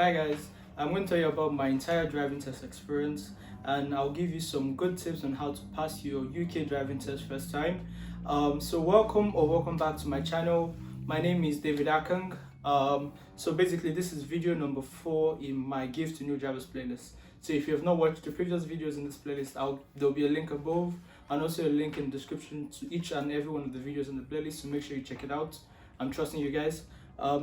Hi guys, I'm going to tell you about my entire driving test experience, and I'll give you some good tips on how to pass your UK driving test first time. So welcome back to my channel. My name is David Akang. So basically this is video number 4 in my Give to New Drivers playlist. So if you have not watched the previous videos in this playlist, there'll be a link above and also a link in the description to each and every one of the videos in the playlist, so make sure you check it out. I'm trusting you guys.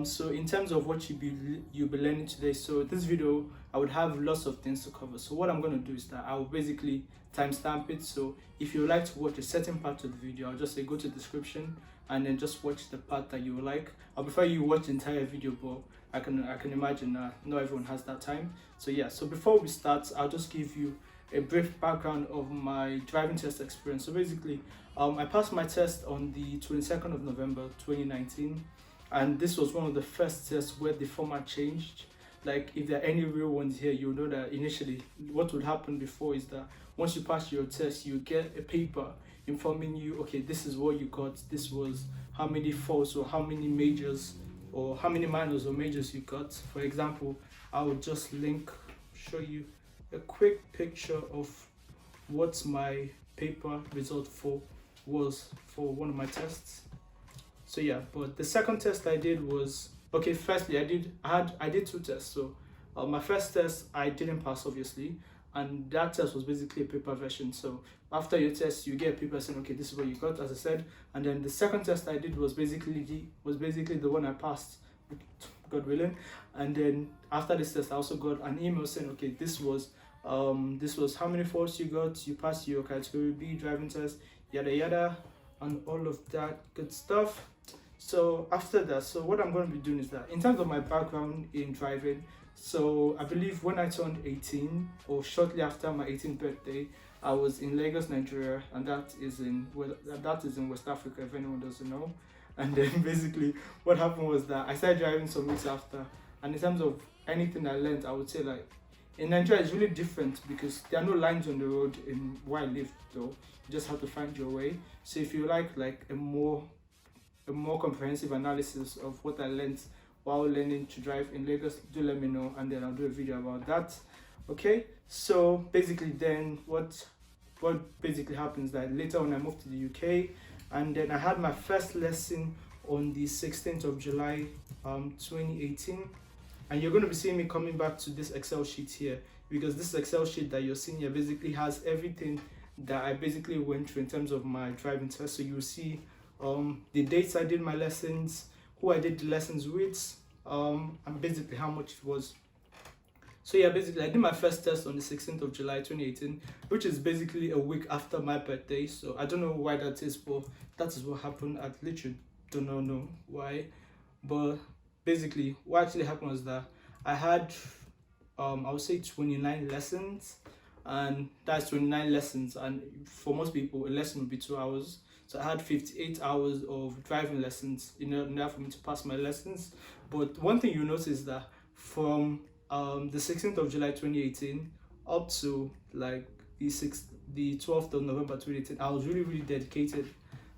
So in terms of what you'll be learning today, so this video I would have lots of things to cover. So what I'm going to do is that I will basically timestamp it. So if you would like to watch a certain part of the video, I'll just say go to the description and then just watch the part that you would like. I prefer you watch the entire video, but I can imagine not everyone has that time. So yeah, so before we start, I'll just give you a brief background of my driving test experience. So basically, I passed my test on the 22nd of November 2019. And this was one of the first tests where the format changed. Like, if there are any real ones here, you'll know that initially what would happen before is that once you pass your test, you get a paper informing you, okay, this is what you got, this was how many faults or how many majors or how many minors or majors you got. For example, I will just show you a quick picture of what my paper result was for one of my tests. So yeah, but the second test I did was, okay, firstly I did 2 tests. So my first test I didn't pass, obviously, and that test was basically a paper version. So after your test you get a paper saying, okay, this is what you got, as I said. And then the second test I did was basically the one I passed, God willing. And then after this test I also got an email saying, okay, this was how many faults you got, you passed your category B driving test, yada yada, and all of that good stuff. So after that, so what I'm going to be doing is that in terms of my background in driving, so I believe when I turned 18 or shortly after my 18th birthday, I was in Lagos, Nigeria, and that is in West Africa, if anyone doesn't know. And then basically what happened was that I started driving some weeks after, and in terms of anything I learned, I would say, like, in Nigeria it's really different because there are no lines on the road in where I live, though. You just have to find your way. So if you like a more comprehensive analysis of what I learned while learning to drive in Lagos, do let me know, and then I'll do a video about that. Okay, so basically then what basically happens that later when I moved to the UK, and then I had my first lesson on the 16th of July 2018. And you're going to be seeing me coming back to this Excel sheet here, because this Excel sheet that you're seeing here basically has everything that I basically went through in terms of my driving test. So you'll see the dates I did my lessons, who I did the lessons with, and basically how much it was. So yeah, basically I did my first test on the 16th of July 2018, which is basically a week after my birthday. So I don't know why that is, but that is what happened. I literally do not know why, but basically what actually happened was that I had I would say 29 lessons, and that's 29 lessons, and for most people a lesson would be 2 hours. So I had 58 hours of driving lessons in order for me to pass my lessons. But one thing you notice is that from the 16th of July 2018 up to like the 12th of November 2018, I was really dedicated,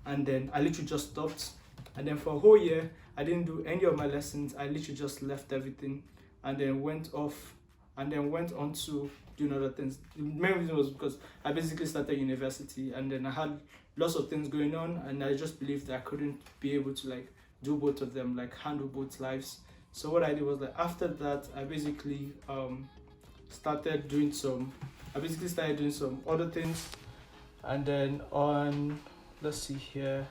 and then I literally just stopped. And then for a whole year I didn't do any of my lessons. I literally just left everything and then went on to doing other things. The main reason was because I basically started university, and then I had lots of things going on, and I just believed that I couldn't be able to like do both of them, like handle both lives. So what I did was that after that I basically started doing some other things. And then let's see here.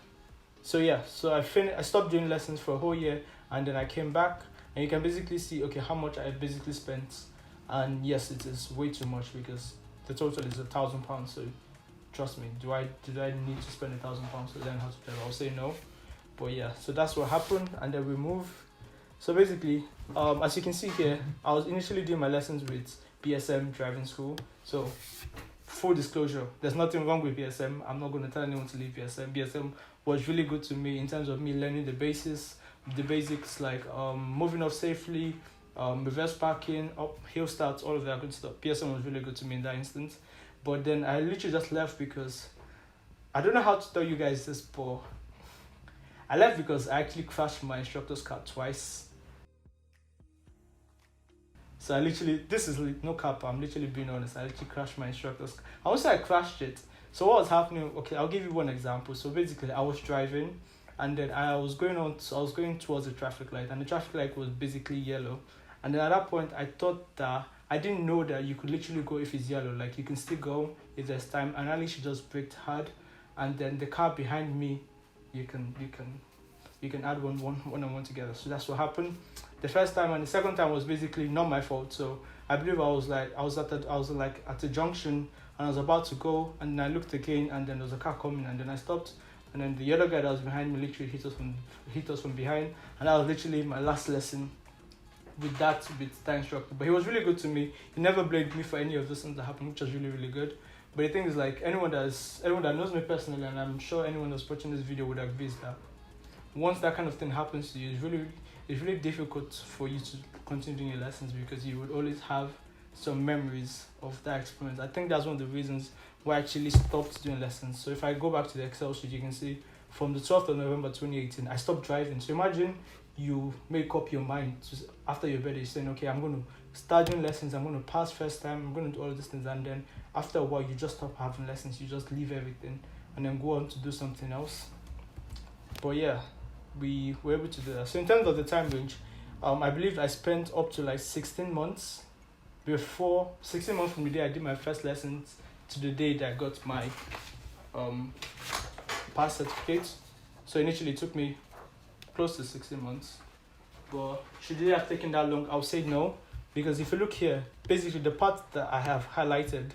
So yeah, so I stopped doing lessons for a whole year, and then I came back, and you can basically see, okay, how much I basically spent. And yes, it is way too much because the total is £1,000. So trust me, did I need to spend £1,000 to learn how to drive? I'll say no. But yeah, so that's what happened, and then we move. So basically, as you can see here, I was initially doing my lessons with BSM driving school. So full disclosure, there's nothing wrong with BSM. I'm not going to tell anyone to leave BSM. BSM was really good to me in terms of me learning the basics like moving off safely, reverse parking, hill starts, all of that good stuff. BSM was really good to me in that instance. But then I literally just left because I don't know how to tell you guys this, but I left because I actually crashed my instructor's car twice. So I literally, this is no cap, I'm literally being honest. I literally crashed my instructor's car. I won't say I crashed it. So what was happening? Okay, I'll give you one example. So basically, I was driving, and then I was going on. So I was going towards the traffic light, and the traffic light was basically yellow. And then at that point, I thought that I didn't know that you could literally go if it's yellow. Like you can still go if there's time. And I literally just braked hard, and then the car behind me, you can add one and one together. So that's what happened. The first time and the second time was basically not my fault. So I believe I was like at a junction, and I was about to go, and then I looked again, and then there was a car coming, and then I stopped, and then the other guy that was behind me literally hit us from behind, and that was literally my last lesson with that instructor. But he was really good to me. He never blamed me for any of those things that happened, which was really, really good. But the thing is, like, anyone that knows me personally, and I'm sure anyone that's watching this video would agree, is that once that kind of thing happens to you, it's really difficult for you to continue doing your lessons, because you would always have some memories of that experience. I think that's one of the reasons why I actually stopped doing lessons. So if I go back to the Excel sheet, you can see from the 12th of November 2018, I stopped driving. So imagine you make up your mind after your birthday, saying, okay, I'm going to start doing lessons, I'm going to pass first time, I'm going to do all of these things, and then after a while, you just stop having lessons, you just leave everything, and then go on to do something else. But yeah, we were able to do that. So in terms of the time range, I believe I spent up to like 16 months from the day I did my first lessons to the day that I got my pass certificate. So initially it took me close to 16 months. But should it have taken that long? I would say no, because if you look here, basically the part that I have highlighted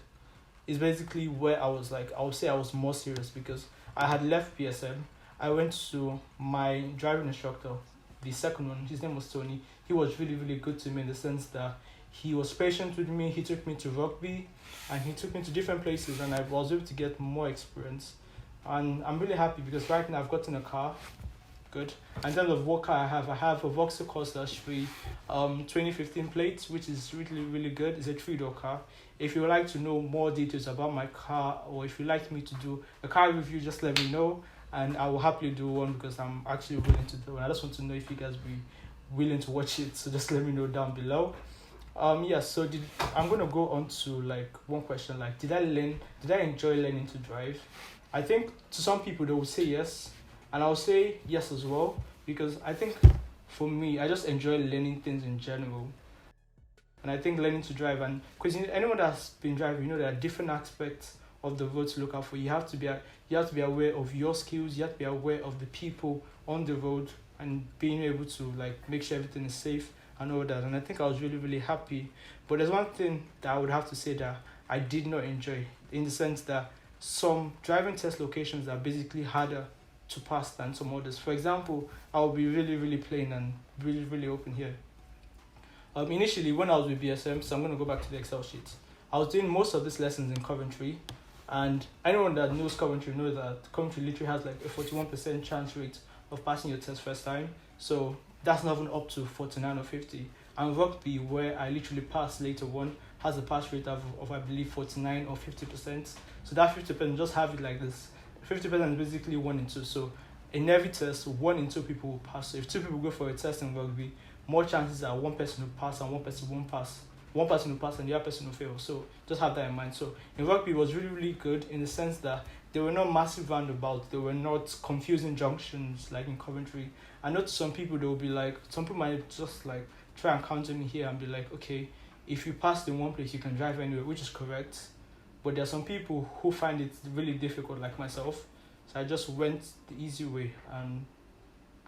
is basically where I would say I was more serious, because I had left PSM. I went to my driving instructor, the second one. His name was Tony. He was really, really good to me in the sense that he was patient with me. He took me to rugby, and he took me to different places, and I was able to get more experience. And I'm really happy because right now I've gotten a car. Good. And in terms of what car I have a Vauxhall Corsa 3 2015 plate, which is really, really good. It's a 3-door car. If you would like to know more details about my car, or if you'd like me to do a car review, just let me know, and I will happily do one, because I'm actually willing to do one. I just want to know if you guys be willing to watch it, so just let me know down below. So I'm gonna go on to like one question, like did I enjoy learning to drive? I think to some people they will say yes, and I'll say yes as well, because I think for me, I just enjoy learning things in general. And I think learning to drive, and because anyone that's been driving, there are different aspects of the road to look out for. You have to be aware of your skills, you have to be aware of the people on the road, and being able to like make sure everything is safe and all that. And I think I was really, really happy. But there's one thing that I would have to say that I did not enjoy, in the sense that some driving test locations are basically harder to pass than some others. For example, I'll be really, really plain and really, really open here. Initially, when I was with BSM, so I'm going to go back to the Excel sheet, I was doing most of these lessons in Coventry. And anyone that knows Coventry knows that Coventry literally has like a 41% chance rate of passing your test first time. So that's not even up to 49 or 50. And rugby, where I literally passed later on, has a pass rate of I believe 49 or 50%. So that 50%, just have it like this. 50% is basically 1 in 2. So in every test, 1 in 2 people will pass. So if 2 people go for a test in rugby, more chances are 1 person will pass and 1 person won't pass. 1 person will pass and the other person will fail. So just have that in mind. So in rugby, it was really, really good in the sense that there were not massive roundabouts. There were not confusing junctions like in Coventry. I know some people, they will be like, some people might just like try and counter me here and be like, okay, if you passed in one place, you can drive anywhere, which is correct. But there are some people who find it really difficult, like myself. So I just went the easy way, and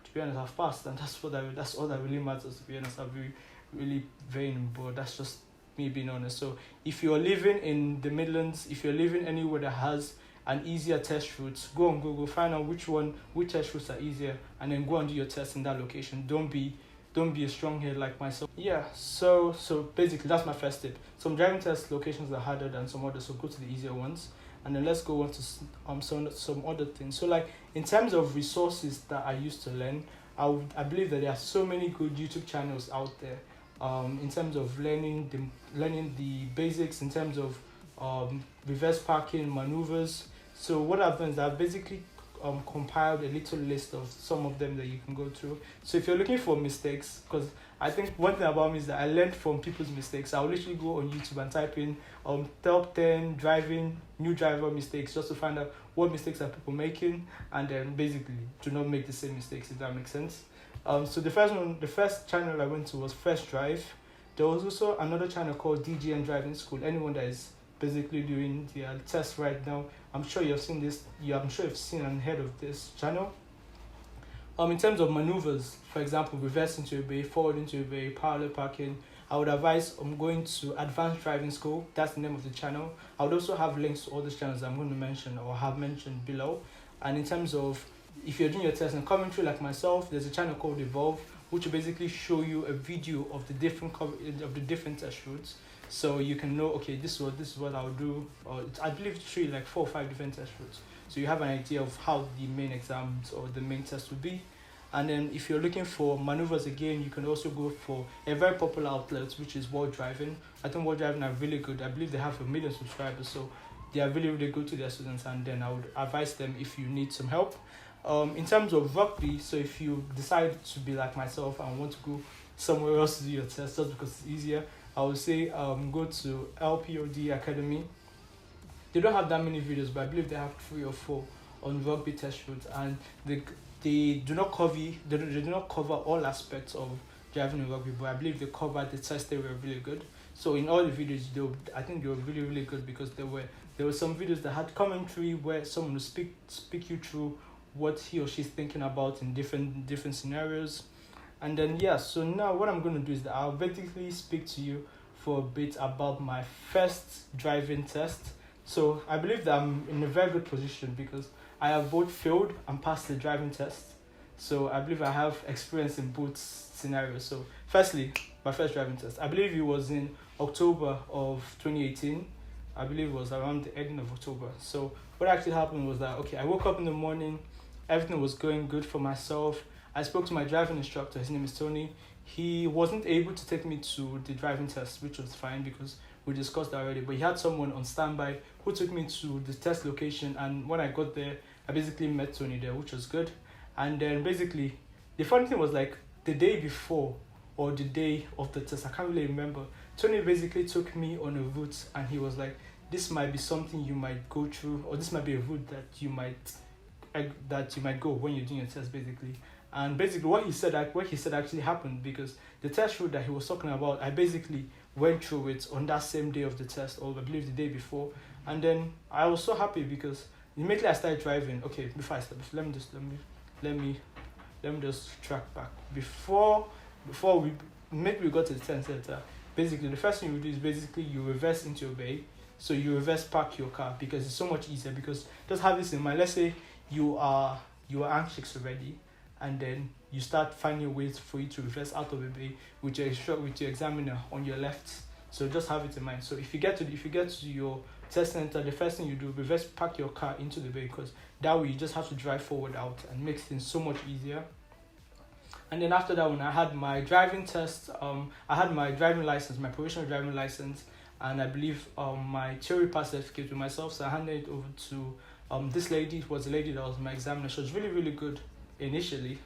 to be honest, I've passed, and that's all that really matters. To be honest, I've been really vain, but that's just me being honest. So if you're living in the Midlands, if you're living anywhere that has an easier test route, go on Google, find out which test routes are easier, and then go and do your test in that location. Don't be a stronghead like myself. Yeah, so basically that's my first tip. Some driving test locations are harder than some others, so go to the easier ones. And then let's go on to some other things. So like in terms of resources that I used to learn, I believe that there are so many good YouTube channels out there. In terms of learning the basics, in terms of reverse parking, maneuvers. So what I've done is I've basically compiled a little list of some of them that you can go through. So if you're looking for mistakes, because I think one thing about me is that I learned from people's mistakes. I'll literally go on YouTube and type in top 10 driving new driver mistakes just to find out what mistakes are people making, and then basically to not make the same mistakes, if that makes sense. So the first channel I went to was First Drive. There was also another channel called DGN Driving School. Anyone that is basically doing the test right now, I'm sure you've seen this. I'm sure you've seen and heard of this channel. In terms of maneuvers, for example, reverse into a bay, forward into a bay, parallel parking, I would advise going to Advanced Driving School. That's the name of the channel. I would also have links to all these channels I'm going to mention or have mentioned below. And in terms of if you're doing your test and commentary like myself, there's a channel called Evolve, which will basically show you a video of the different test routes, so you can know, okay, this is what I'll do. Or I believe it's really like 4 or 5 different test routes, so you have an idea of how the main exams or the main test will be. And then if you're looking for maneuvers again, you can also go for a very popular outlet, which is World Driving. I think World Driving are really good. I believe they have 1 million subscribers, so they are really, really good to their students. And then I would advise them if you need some help. In terms of rugby, so if you decide to be like myself and want to go somewhere else to do your test just because it's easier, I would say go to LPOD Academy. They don't have that many videos, but I believe they have 3 or 4 on rugby test routes, and they do not cover all aspects of driving in rugby, but I believe they covered the test. They were really good. So in all the videos, I think they were really, really good, because there were some videos that had commentary where someone would speak you through what he or she's thinking about in different scenarios. And then so now what I'm going to do is that I'll basically speak to you for a bit about my first driving test. So I believe that I'm in a very good position because I have both failed and passed the driving test. So I believe I have experience in both scenarios. So firstly, my first driving test, I believe it was in October of 2018. I believe it was around the ending of October. So what actually happened was that, okay, I woke up in the morning, everything was going good for myself. I spoke to my driving instructor, his name is Tony. He wasn't able to take me to the driving test, which was fine because we discussed that already, but he had someone on standby who took me to the test location, and when I got there, I basically met Tony there, which was good. And then basically, the funny thing was, like, the day before or the day of the test, I can't really remember, Tony basically took me on a route, and he was like, this might be something you might go through, or this might be a route that you might go when you're doing your test, basically. And basically what he said actually happened, because the test route that he was talking about, I basically went through it on that same day of the test, or I believe the day before. And then I was so happy because immediately I started driving. Okay, before I start, let me just track back. Before we got to the test center, basically the first thing you do is basically you reverse into your bay. So you reverse park your car, because it's so much easier. Because just have this in mind, let's say you are anxious already, and then you start finding ways for you to reverse out of a bay with your examiner on your left. So just have it in mind. So if you get to your test center, the first thing you do, reverse park your car into the bay, because that way you just have to drive forward out and makes things so much easier. And then after that, when I had my driving test, I had my driving license, my provisional driving license, and I believe my theory pass certificate with myself. So I handed it over to this lady. It was a lady that was my examiner. She was really, really good initially.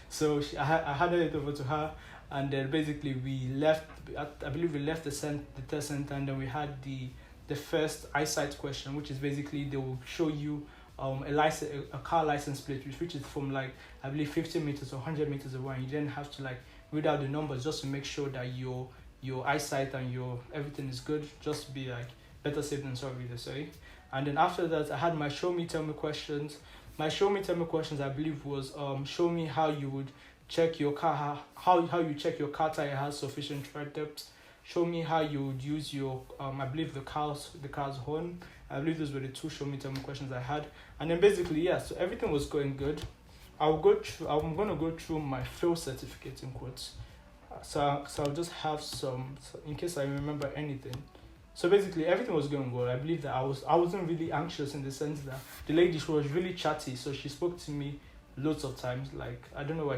So I handed it over to her, and then basically we left. I believe we left the test center, and then we had the first eyesight question, which is basically they will show you a car license plate, which is from, like, I believe 50 meters or 100 meters away, and you then have to, like, read out the numbers just to make sure that your eyesight and your everything is good, just to be, like, better safe than sorry, they say. And then after that, I had my show me tell me questions. My show me tell me questions, I believe, was show me how you would check your car, how you check your car tire has sufficient tread depth. Show me how you would use your I believe the car's horn. I believe those were the 2 show me tell me questions I had. And then basically, so everything was going good. I'm gonna go through my fail certificate in quotes. So I'll just have some, so in case I remember anything. So basically everything was going well. I believe that I wasn't really anxious, in the sense that the lady, she was really chatty, so she spoke to me loads of times. Like, I don't know why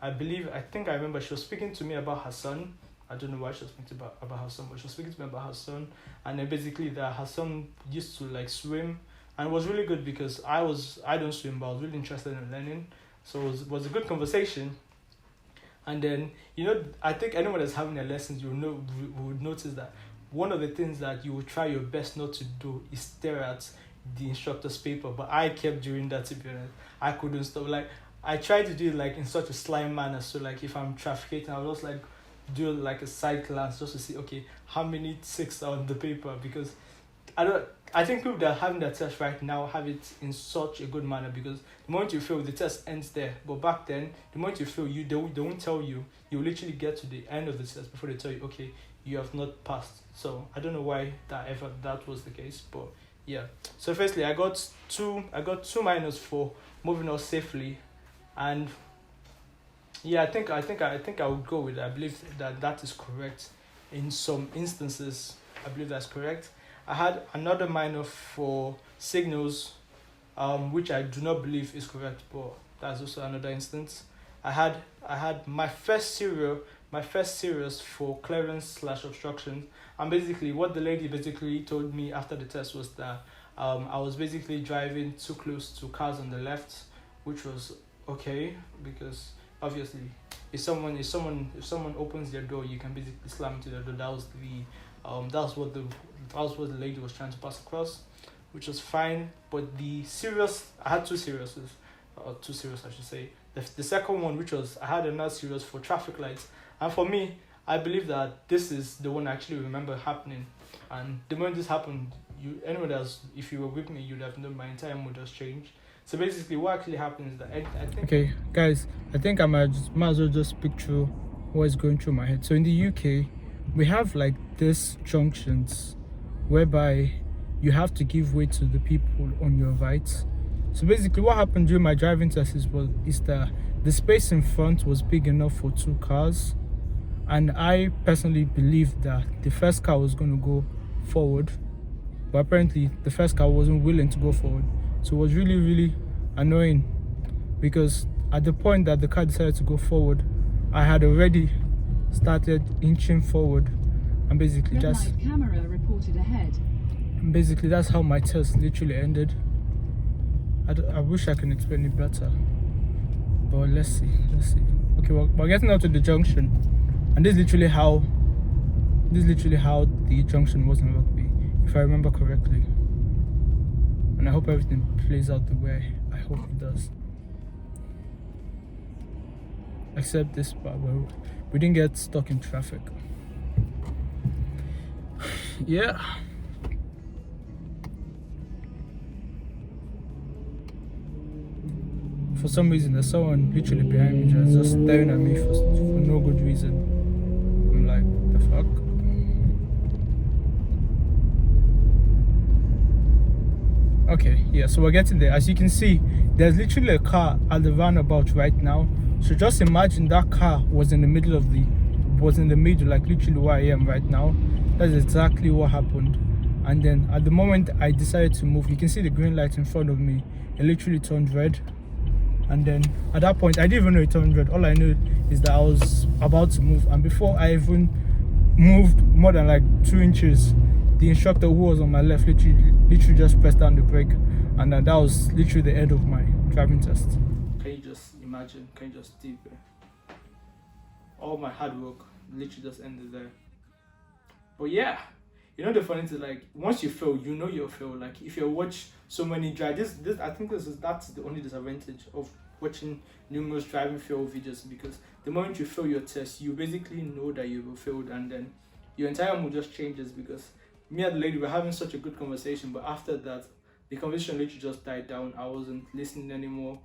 I think I remember she was speaking to me about her son. I don't know why she was speaking about her son, but she was speaking to me about her son. And then basically that her son used to, like, swim, and it was really good because I don't swim, but I was really interested in learning. So it was a good conversation. And then, I think anyone that's having their lessons, would notice that one of the things that you will try your best not to do is stare at the instructor's paper. But I kept doing that, to be honest. I couldn't stop. Like, I tried to do it like in such a sly manner. So like if I'm trafficating, I'll just like do like a side glance just to see, okay, how many ticks are on the paper, because I think people that are having their test right now have it in such a good manner, because the moment you fail, the test ends there. But back then, the moment you fail, they won't tell you. You literally get to the end of the test before they tell you, okay, you have not passed. So I don't know why that was the case, but yeah. So firstly, I got two minus for moving on safely, and yeah, I think I would go with it. I believe that is correct. In some instances, I believe that's correct. I had another minor for signals, which I do not believe is correct, but that's also another instance. I had my first serious for clearance/obstruction, and basically what the lady basically told me after the test was that I was basically driving too close to cars on the left, which was okay, because obviously if someone opens their door, you can basically slam into their door. That was what the lady was trying to pass across, which was fine. But I had two serious I should say. The second one, which was, I had another serious for traffic lights, and for me, I believe that this is the one I actually remember happening. And the moment this happened, if you were with me, you'd have known my entire mood has changed. So basically, what actually happens is that I think. Okay, guys, I think I might as well just speak through what is going through my head. So in the UK, we have like these junctions whereby you have to give way to the people on your right. So basically, what happened during my driving test is that the space in front was big enough for two cars, and I personally believed that the first car was going to go forward, but apparently the first car wasn't willing to go forward. So it was really, really annoying, because at the point that the car decided to go forward, I had already started inching forward, and basically camera reported ahead. And basically that's how my test literally ended. I wish I can explain it better, but let's see. Okay, well, we're getting out to the junction, and this is literally how the junction was in Rugby, if I remember correctly. And I hope everything plays out the way I hope it does. Except this part where we didn't get stuck in traffic. Yeah. For some reason, there's someone literally behind me just staring at me for no good reason. I'm like, the fuck? Okay, yeah, so we're getting there. As you can see, there's literally a car at the roundabout right now. So just imagine that car was in the middle, like literally where I am right now. That's exactly what happened. And then at the moment I decided to move, you can see the green light in front of me. It literally turned red. And then at that point, I didn't even know it turned red. All I knew is that I was about to move. And before I even moved more than like 2 inches, the instructor who was on my left literally just pressed down the brake, and that was literally the end of my driving test. Can you just imagine? Can you just deep it? All my hard work literally just ended there. But yeah, the funny thing is, like, once you fail, you'll fail. Like, if you watch so many drive, I think that's the only disadvantage of watching numerous driving fail videos, because the moment you fail your test, you basically know that you will failed, and then your entire mood just changes, because me and the lady were having such a good conversation, but after that, the conversation literally just died down. I wasn't listening anymore.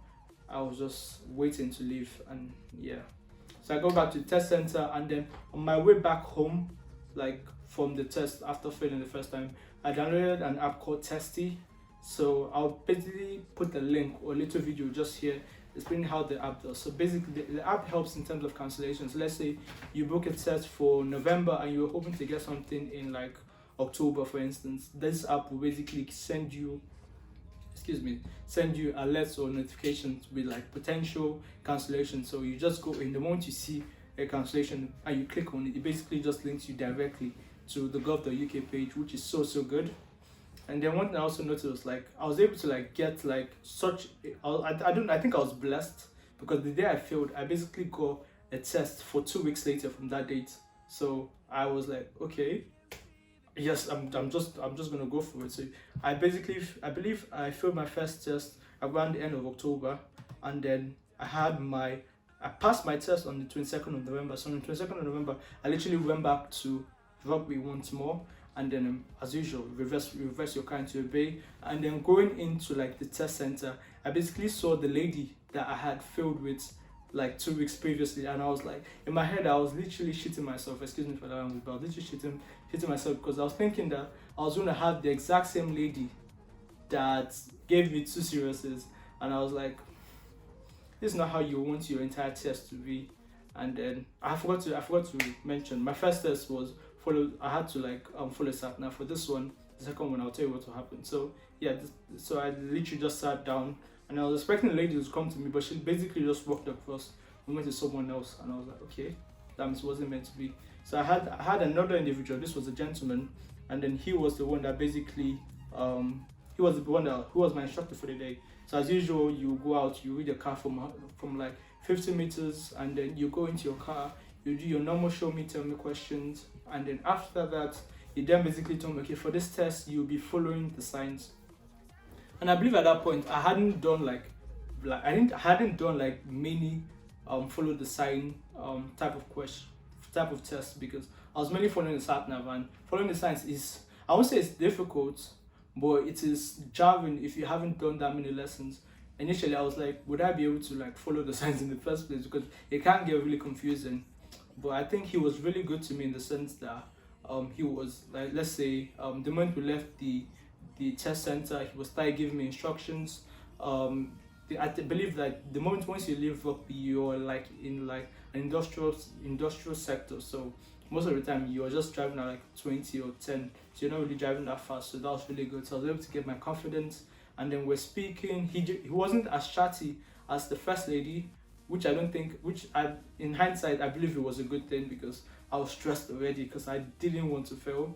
I was just waiting to leave, and yeah. So I go back to the test center, and then on my way back home, like from the test after failing the first time, I downloaded an app called Testi. So I'll basically put a link or a little video just here explaining how the app does. So basically, the app helps in terms of cancellations. Let's say you book a test for November and you're hoping to get something in like October, for instance. This app will basically send you alerts or notifications with like potential cancellation. So you just go in, the moment you see a cancellation and you click on it, it basically just links you directly to the gov.uk page, which is so good. And then one thing I also noticed was, like, I was able to like get like such I think I was blessed, because the day I failed, I basically got a test for 2 weeks later from that date. So I was like, okay, yes, I'm just gonna go for it. So I believe I failed my first test around the end of October, and then I passed my test on the 22nd of November. So on the 22nd of November, I literally went back to rugby once more, and then as usual, reverse your car into a bay, and then going into like the test center, I basically saw the lady that I had failed with like 2 weeks previously, and I was like, in my head I was literally shitting myself, excuse me for the language, but I was literally shitting myself, because I was thinking that I was going to have the exact same lady that gave me 2 seriouses, and I was like, this is not how you want your entire test to be. And then I forgot to mention, my first test was I had to like follow sat. Now for this one, the second one, I'll tell you what will happen. So yeah, so I literally just sat down, and I was expecting the lady to come to me, but she basically just walked across and went to someone else, and I was like, okay, that wasn't meant to be. So I had another individual. This was a gentleman, and then he was the one that basically he was the one who was my instructor for the day. So as usual, you go out, you read your car from like 50 meters, and then you go into your car, you do your normal show me, tell me questions, and then after that, he then basically told me, okay, for this test, you'll be following the signs. And I believe at that point, I hadn't done I hadn't done like many follow the sign type of test, because I was mainly following the sat nav, and following the signs is, I won't say it's difficult, but it is jarring if you haven't done that many lessons. Initially, I was like, would I be able to like follow the signs in the first place, because it can get really confusing. But I think he was really good to me in the sense that he was like, let's say the moment we left the test center, he was started giving me instructions. I believe that the moment once you leave rugby, you're like in like an industrial sector. So most of the time you're just driving at like 20 or 10, so you're not really driving that fast. So that was really good. So I was able to get my confidence, and then we're speaking. He wasn't as chatty as the first lady, which I don't think, in hindsight I believe it was a good thing, because I was stressed already because I didn't want to fail.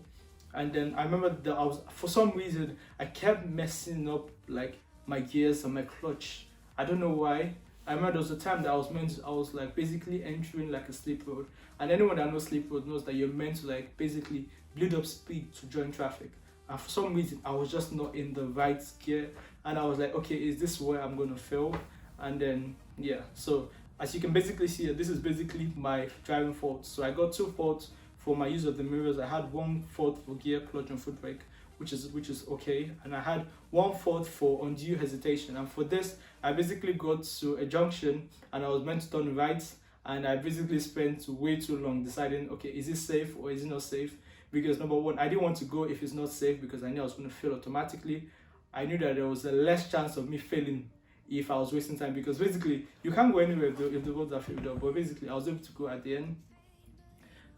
And then I remember that for some reason I kept messing up like my gears and my clutch. I don't know why. I remember there was a time that I was like basically entering like a sleep road, and anyone that knows sleep road knows that you're meant to like basically build up speed to join traffic. And for some reason I was just not in the right gear, and I was like, okay, is this where I'm gonna fail? And then yeah, so as you can basically see, this is basically my driving fault. So I got 2 faults for my use of the mirrors. I had 1 fault for gear, clutch, and foot brake, which is okay, and I had 1 fault for undue hesitation. And for this, I basically got to a junction and I was meant to turn right, and I basically spent way too long deciding, okay, is it safe or is it not safe? Because number one, I didn't want to go if it's not safe, because I knew I was going to fail automatically. I knew that there was a less chance of me failing if I was wasting time, because basically you can't go anywhere if the roads are filled up. But basically I was able to go at the end.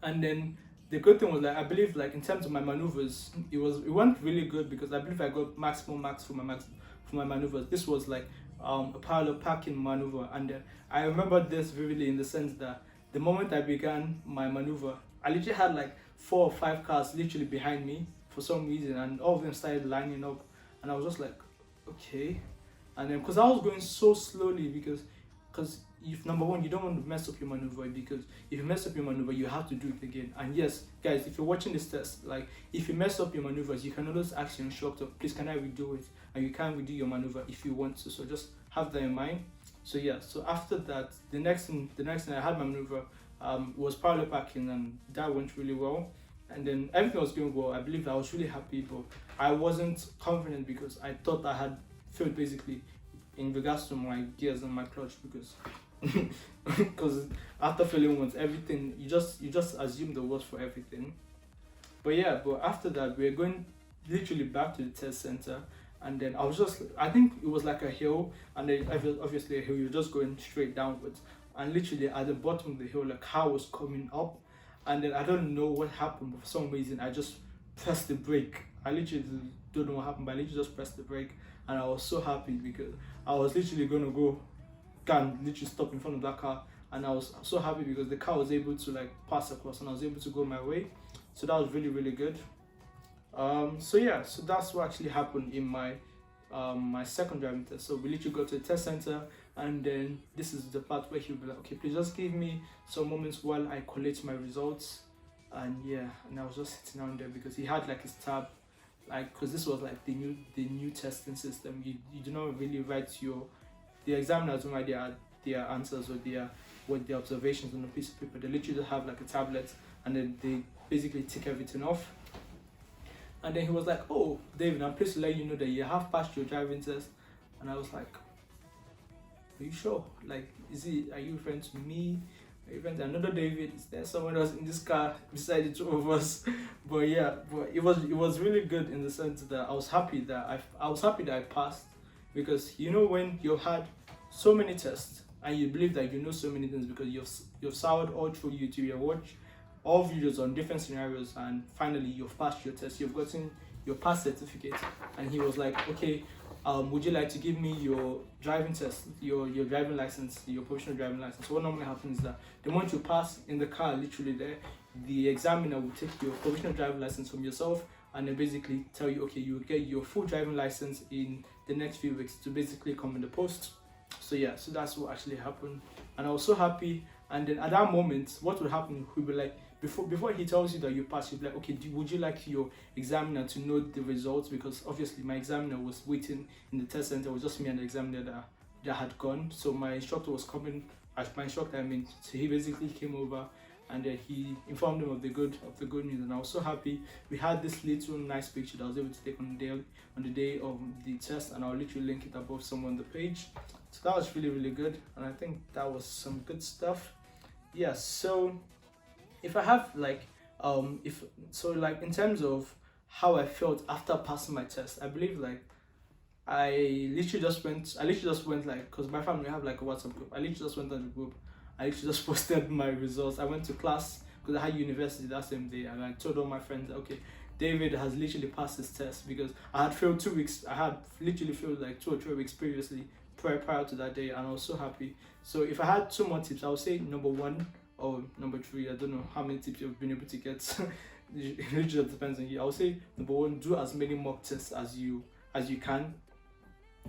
And then the good thing was that I believe like in terms of my maneuvers, it went really good, because I believe I got maximum marks for my maneuvers. This was like a parallel parking maneuver, and I remember this vividly in the sense that the moment I began my maneuver, I literally had like 4 or 5 cars literally behind me for some reason, and all of them started lining up, and I was just like, okay. And then because I was going so slowly, because if number one, you don't want to mess up your maneuver, because if you mess up your maneuver, you have to do it again. And yes, guys, if you're watching this test, like if you mess up your maneuvers, you can always ask your instructor, please can I redo it? And you can redo your maneuver if you want to. So just have that in mind. So yeah, so after that, the next thing I had my maneuver was parallel parking, and that went really well. And then everything was going well. I believe I was really happy, but I wasn't confident because I thought I had failed basically in regards to my gears and my clutch, because after failing once, everything you just assume the worst for everything. But yeah, but after that we're going literally back to the test center, and then I think it was like a hill, and then obviously a hill, you're just going straight downwards, and literally at the bottom of the hill, a car was coming up, and then I don't know what happened, but for some reason I just pressed the brake. I literally don't know what happened, but I literally just pressed the brake, and I was so happy because I was literally gonna go and literally stop in front of that car, and I was so happy because the car was able to like pass across, and I was able to go my way. So that was really, really good. So yeah, so that's what actually happened in my my second driving test. So we literally got to the test center, And then this is the part where he'll be like, okay, please just give me some moments while I collect my results. And yeah, and I was just sitting down there because he had like his tab, like, because this was like the new testing system. You do not really write the examiners don't write their answers or their observations on a piece of paper. They literally just have like a tablet, and then they basically tick everything off. And then he was like, oh, David, I'm pleased to let you know that you have passed your driving test. And I was like, are you sure? Like, are you referring to me? Are you referring to another David? Is there someone else in this car beside the two of us? But yeah, but it was really good in the sense that I was happy that I passed, because you know when you had so many tests and you believe that you know so many things because you've soured all through YouTube, you've watched all videos on different scenarios, and finally you've passed your test, you've gotten your pass certificate. And he was like, okay, would you like to give me your driving test, your driving license, your provisional driving license? So what normally happens is that the moment you pass in the car, literally there, the examiner will take your provisional driving license from yourself and then basically tell you, okay, you will get your full driving license in the next few weeks to basically come in the post. So yeah, so that's what actually happened, and I was so happy. And then at that moment, what would happen, he'll be like, before he tells you that you passed, he'll be like, okay, would you like your examiner to know the results? Because obviously my examiner was waiting in the test center. It was just me and the examiner that had gone. So my instructor was coming, so he basically came over, and then he informed him of the good news. And I was so happy. We had this little nice picture that I was able to take on the day of the test, and I'll literally link it above somewhere on the page. So that was really, really good, and I think that was some good stuff. Yeah, so if I have like in terms of how I felt after passing my test, I believe like I literally just went like, because my family have like a WhatsApp group. I literally just went on the group. I literally just posted my results. I went to class because I had university that same day, and I told all my friends, okay, David has literally passed his test, because I had failed 2 weeks. I had literally failed like 2 or 3 weeks previously, prior to that day, and I was so happy. So if I had 2 more tips, I would say number 1 or number 3. I don't know how many tips you've been able to get. It literally depends on you. I would say number 1, do as many mock tests as you can,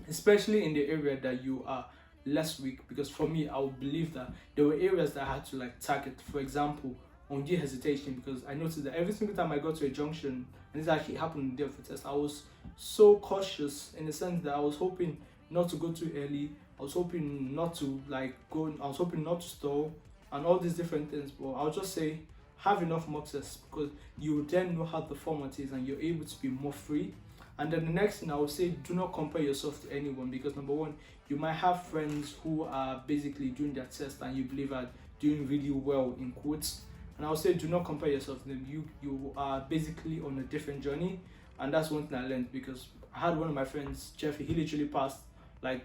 especially in the area that you are less weak. Because for me, I would believe that there were areas that I had to like target. For example, on the hesitation, because I noticed that every single time I got to a junction, and this actually happened on the day of the test, I was so cautious in the sense that I was hoping not to go too early. I was hoping not to I was hoping not to stall and all these different things. But I'll just say, have enough mock tests, because you then know how the format is and you're able to be more free. And then the next thing I would say, do not compare yourself to anyone, because number 1, you might have friends who are basically doing their test and you believe are doing really well in quotes. And I would say, do not compare yourself to them. You are basically on a different journey, and that's one thing I learned, because I had one of my friends, Jeffrey. He literally passed like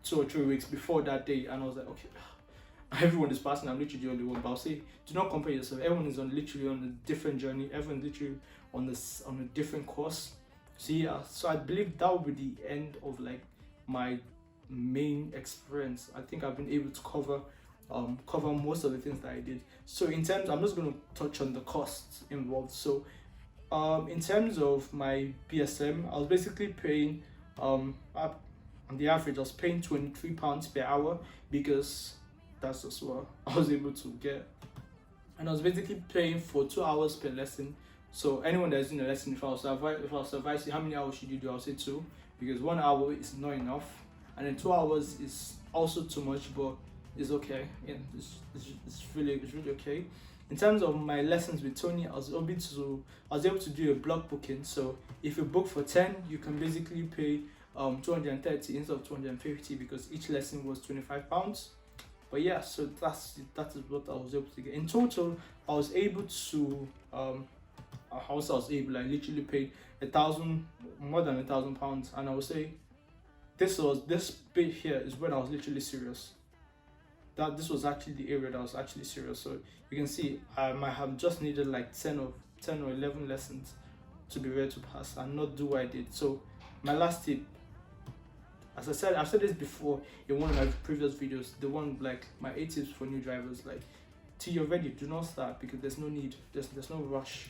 2 or 3 weeks before that day, and I was like, okay, everyone is passing, I'm literally the only one. But I'll say, do not compare yourself. Everyone is literally on a different journey. Everyone's literally on a different course. So yeah, so I believe that would be the end of like my main experience. I think I've been able to cover most of the things that I did. So in terms, I'm just going to touch on the costs involved. So in terms of my BSM, I was basically paying on the average, I was paying £23 per hour, because that's just what I was able to get. And I was basically paying for 2 hours per lesson. So anyone that's doing a lesson, if I was to advise you how many hours should you do, I'll say 2, because 1 hour is not enough, and then 2 hours is also too much, but it's okay. Yeah, it's really okay. In terms of my lessons with Tony, I was able to do a block booking. So if you book for 10, you can basically pay 230 instead of 250, because each lesson was £25. But yeah, so that is what I was able to get. In total, I was able to I literally paid more than £1,000, and I would say this bit here is when I was literally serious. That this was actually the area that I was actually serious. So you can see I might have just needed like 10 or 11 lessons to be ready to pass and not do what I did. So my last tip, as I said, I've said this before in one of my previous videos, the one like my 8 tips for new drivers, like till you're ready, do not start, because there's no need, there's no rush.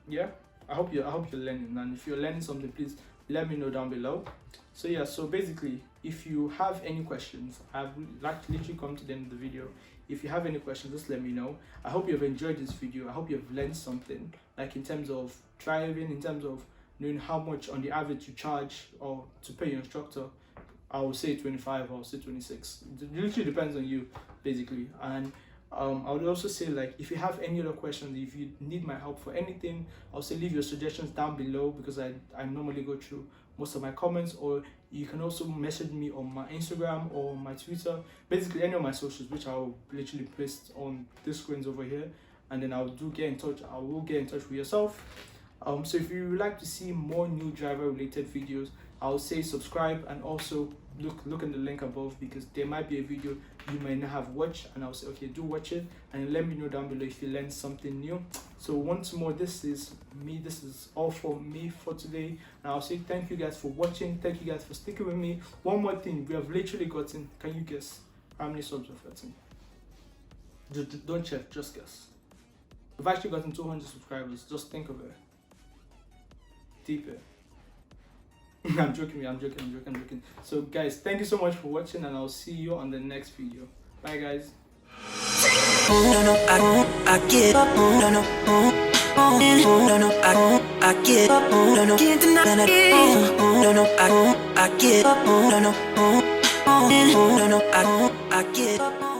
Yeah, I hope you're learning, and if you're learning something, please let me know down below. So yeah, so basically, if you have any questions, I've literally come to the end of the video. If you have any questions, just let me know. I hope you have enjoyed this video. I hope you have learned something, like in terms of driving, in terms of knowing how much on the average you charge or to pay your instructor. I will say 25, I will say 26. It literally depends on you, basically. And I would also say, like, if you have any other questions, if you need my help for anything, I'll say leave your suggestions down below, because I normally go through most of my comments. Or you can also message me on my Instagram or my Twitter, basically any of my socials, which I'll literally paste on the screens over here, and then I will get in touch with yourself. So if you would like to see more new driver related videos, I'll say subscribe, and also look in the link above, because there might be a video you may not have watched, and I'll say okay, do watch it, and let me know down below if you learned something new. So once more, this is all for me for today, and I'll say thank you guys for watching, thank you guys for sticking with me. One more thing, we have literally gotten, can you guess how many subs we've gotten? Don't check, just guess. We've actually gotten 200 subscribers. Just think of it. Deeper. I'm joking. So guys, thank you so much for watching, and I'll see you on the next video. Bye guys. No, no, I get up. No, no, no, I get up. No, no, can't deny that. No, no, I get up. No, no, I get up.